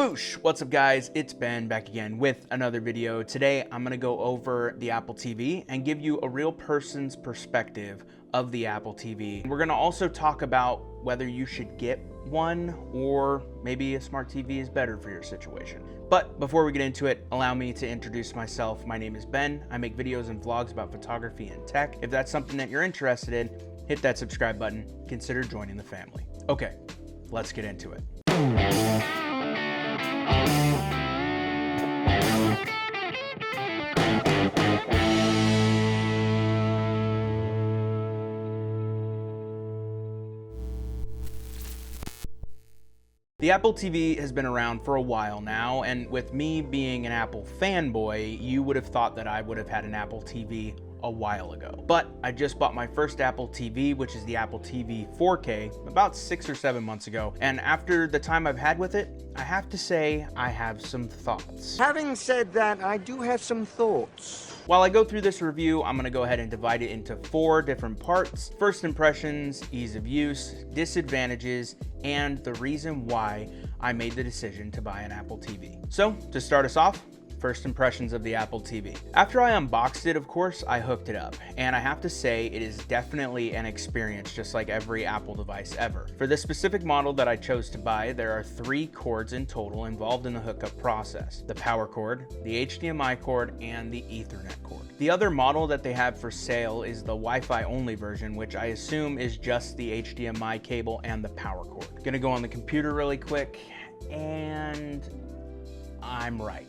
Boosh! What's up guys? It's Ben back again with another video. Today I'm going to go over the Apple TV and give you a real person's perspective of the Apple TV. We're going to also talk about whether you should get one or maybe a smart TV is better for your situation. But before we get into it, allow me to introduce myself. My name is Ben. I make videos and vlogs about photography and tech. If that's something that you're interested in, hit that subscribe button. Consider joining the family. Okay, let's get into it. The Apple TV has been around for a while now, and with me being an Apple fanboy, you would have thought that I would have had an Apple TV a while ago. But I just bought my first Apple TV, which is the Apple TV 4K, about 6 or 7 months ago. And after the time I've had with it, I have to say I have some thoughts. Having said that, I do have some thoughts. While I go through this review, I'm gonna go ahead and divide it into 4 different parts. First impressions, ease of use, disadvantages, and the reason why I made the decision to buy an Apple TV. So, to start us off, first impressions of the Apple TV. After I unboxed it, of course, I hooked it up, and I have to say it is definitely an experience just like every Apple device ever. For this specific model that I chose to buy, there are 3 cords in total involved in the hookup process: the power cord, the HDMI cord, and the Ethernet cord. The other model that they have for sale is the Wi-Fi only version, which I assume is just the HDMI cable and the power cord. Gonna go on the computer really quick, and I'm right.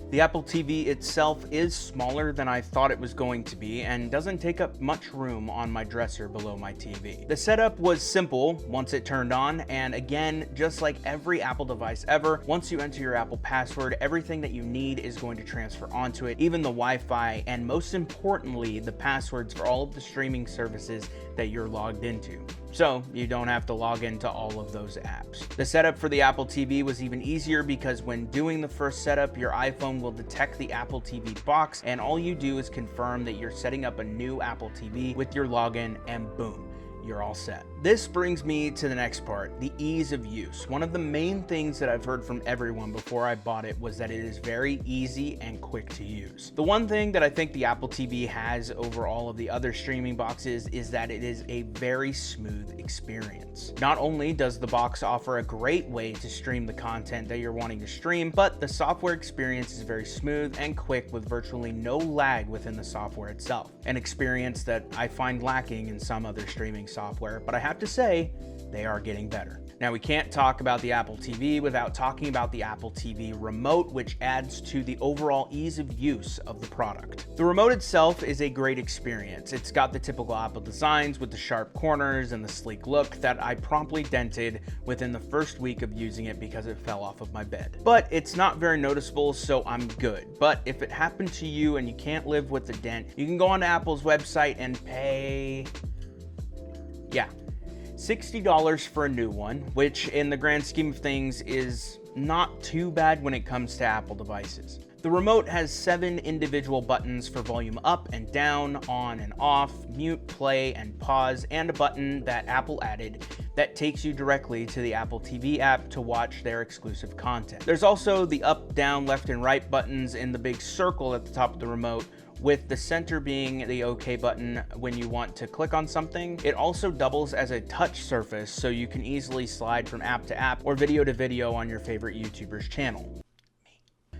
The Apple TV itself is smaller than I thought it was going to be and doesn't take up much room on my dresser below my TV. The setup was simple once it turned on, and again, just like every Apple device ever, once you enter your Apple password, everything that you need is going to transfer onto it, even the Wi-Fi, and most importantly, the passwords for all of the streaming services that you're logged into. So you don't have to log into all of those apps. The setup for the Apple TV was even easier because when doing the first setup, your iPhone will detect the Apple TV box, and all you do is confirm that you're setting up a new Apple TV with your login, and boom, you're all set. This brings me to the next part, the ease of use. One of the main things that I've heard from everyone before I bought it was that it is very easy and quick to use. The one thing that I think the Apple TV has over all of the other streaming boxes is that it is a very smooth experience. Not only does the box offer a great way to stream the content that you're wanting to stream, but the software experience is very smooth and quick with virtually no lag within the software itself. An experience that I find lacking in some other streaming software, but I have to say, they are getting better. Now, we can't talk about the Apple TV without talking about the Apple TV remote, which adds to the overall ease of use of the product. The remote itself is a great experience. It's got the typical Apple designs with the sharp corners and the sleek look that I promptly dented within the first week of using it because it fell off of my bed. But it's not very noticeable, so I'm good. But if it happened to you and you can't live with the dent, you can go onto Apple's website and pay, $60 for a new one, which in the grand scheme of things is not too bad when it comes to Apple devices. The remote has 7 individual buttons for volume up and down, on and off, mute, play, and pause, and a button that Apple added that takes you directly to the Apple TV app to watch their exclusive content. There's also the up, down, left, and right buttons in the big circle at the top of the remote, with the center being the OK button when you want to click on something. It also doubles as a touch surface, so you can easily slide from app to app or video to video on your favorite YouTuber's channel.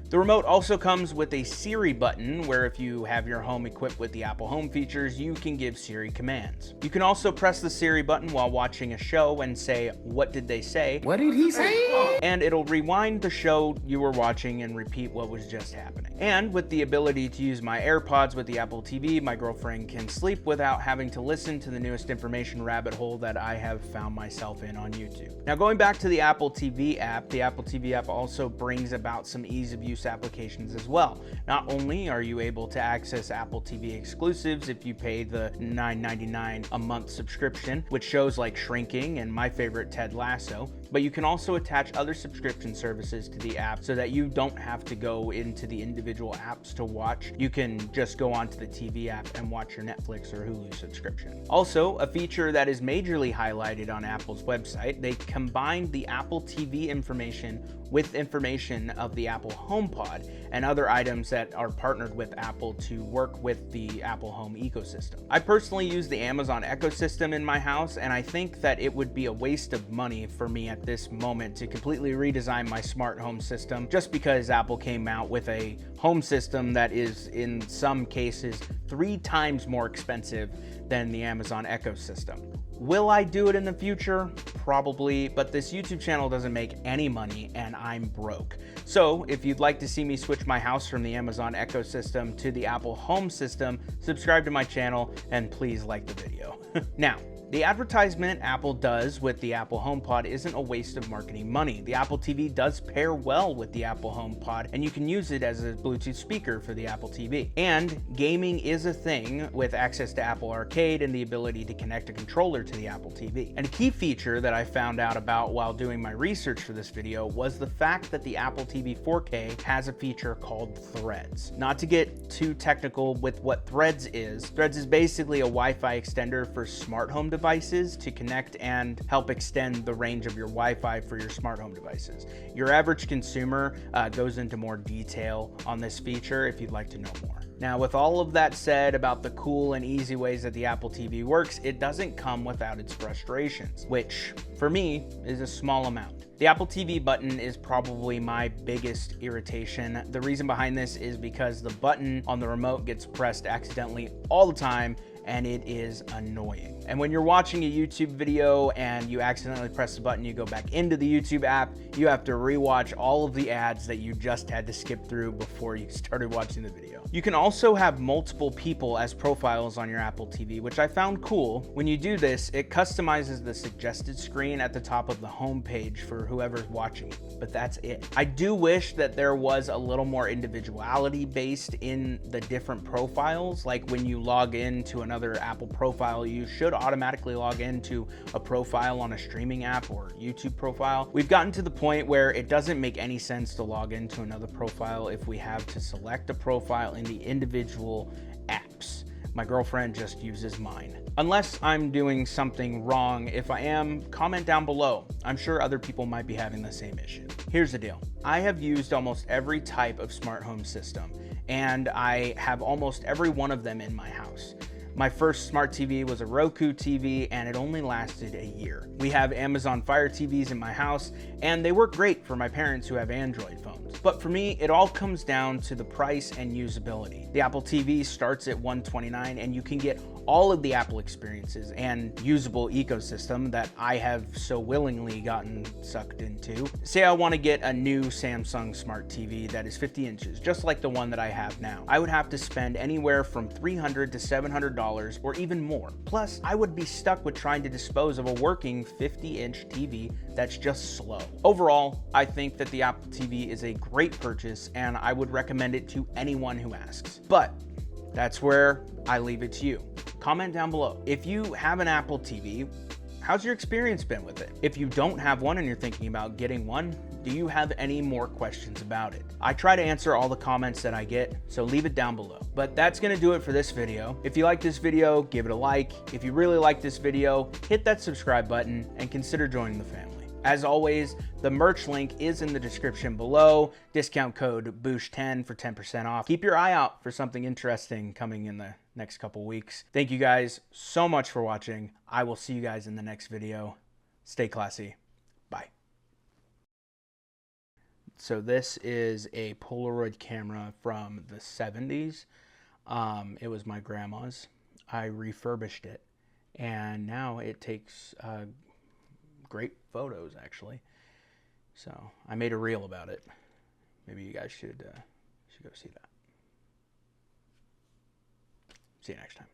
The remote also comes with a Siri button, where if you have your home equipped with the Apple Home features, you can give Siri commands. You can also press the Siri button while watching a show and say, "What did they say?" What did he say? And it'll rewind the show you were watching and repeat what was just happening. And with the ability to use my AirPods with the Apple TV, my girlfriend can sleep without having to listen to the newest information rabbit hole that I have found myself in on YouTube. Now, going back to the Apple TV app, the Apple TV app also brings about some ease of use applications as well. Not only are you able to access Apple TV exclusives if you pay the $9.99 a month subscription, with shows like Shrinking and my favorite Ted Lasso, but you can also attach other subscription services to the app so that you don't have to go into the individual apps to watch. You can just go onto the TV app and watch your Netflix or Hulu subscription. Also, a feature that is majorly highlighted on Apple's website, they combined the Apple TV information with information of the Apple HomePod and other items that are partnered with Apple to work with the Apple Home ecosystem. I personally use the Amazon ecosystem in my house, and I think that it would be a waste of money for me at this moment to completely redesign my smart home system just because Apple came out with a home system that is in some cases 3 times more expensive than the Amazon ecosystem. Will I do it in the future? Probably, but this YouTube channel doesn't make any money and I'm broke. So if you'd like to see me switch my house from the Amazon ecosystem to the Apple Home system, subscribe to my channel and please like the video. Now, the advertisement Apple does with the Apple HomePod isn't a waste of marketing money. The Apple TV does pair well with the Apple HomePod, and you can use it as a Bluetooth speaker for the Apple TV. And gaming is a thing with access to Apple Arcade and the ability to connect a controller to the Apple TV. And a key feature that I found out about while doing my research for this video was the fact that the Apple TV 4K has a feature called Threads. Not to get too technical with what Threads is basically a Wi-Fi extender for smart home devices to connect and help extend the range of your Wi-Fi for your smart home devices. Your average consumer goes into more detail on this feature if you'd like to know more. Now, with all of that said about the cool and easy ways that the Apple TV works, it doesn't come without its frustrations, which for me is a small amount. The Apple TV button is probably my biggest irritation. The reason behind this is because the button on the remote gets pressed accidentally all the time, and it is annoying. And when you're watching a YouTube video and you accidentally press the button, you go back into the YouTube app, you have to rewatch all of the ads that you just had to skip through before you started watching the video. You can also have multiple people as profiles on your Apple TV, which I found cool. When you do this, it customizes the suggested screen at the top of the home page for whoever's watching, but that's it. I do wish that there was a little more individuality based in the different profiles, like when you log into another Apple profile, you should automatically log into a profile on a streaming app or YouTube profile. We've gotten to the point where it doesn't make any sense to log into another profile if we have to select a profile in the individual apps. My girlfriend just uses mine. Unless I'm doing something wrong, if I am, comment down below. I'm sure other people might be having the same issue. Here's the deal. I have used almost every type of smart home system, and I have almost every one of them in my house. My first smart TV was a Roku TV, and it only lasted a year. We have Amazon Fire TVs in my house, and they work great for my parents who have Android phones. But for me, it all comes down to the price and usability. The Apple TV starts at $129, and you can get all of the Apple experiences and usable ecosystem that I have so willingly gotten sucked into. Say I want to get a new Samsung Smart TV that is 50 inches, just like the one that I have now. I would have to spend anywhere from $300 to $700 or even more. Plus, I would be stuck with trying to dispose of a working 50-inch TV that's just slow. Overall, I think that the Apple TV is a great purchase, and I would recommend it to anyone who asks. But that's where I leave it to you. Comment down below. If you have an Apple TV, how's your experience been with it? If you don't have one and you're thinking about getting one, do you have any more questions about it? I try to answer all the comments that I get, so leave it down below. But that's gonna do it for this video. If you like this video, give it a like. If you really like this video, hit that subscribe button and consider joining the family. As always, the merch link is in the description below. Discount code BOOSH10 for 10% off. Keep your eye out for something interesting coming in the next couple weeks. Thank you guys so much for watching. I will see you guys in the next video. Stay classy. Bye. So this is a Polaroid camera from the 70s. It was my grandma's. I refurbished it, and now it takes great photos, actually. So I made a reel about it. Maybe you guys should go see that. See you next time.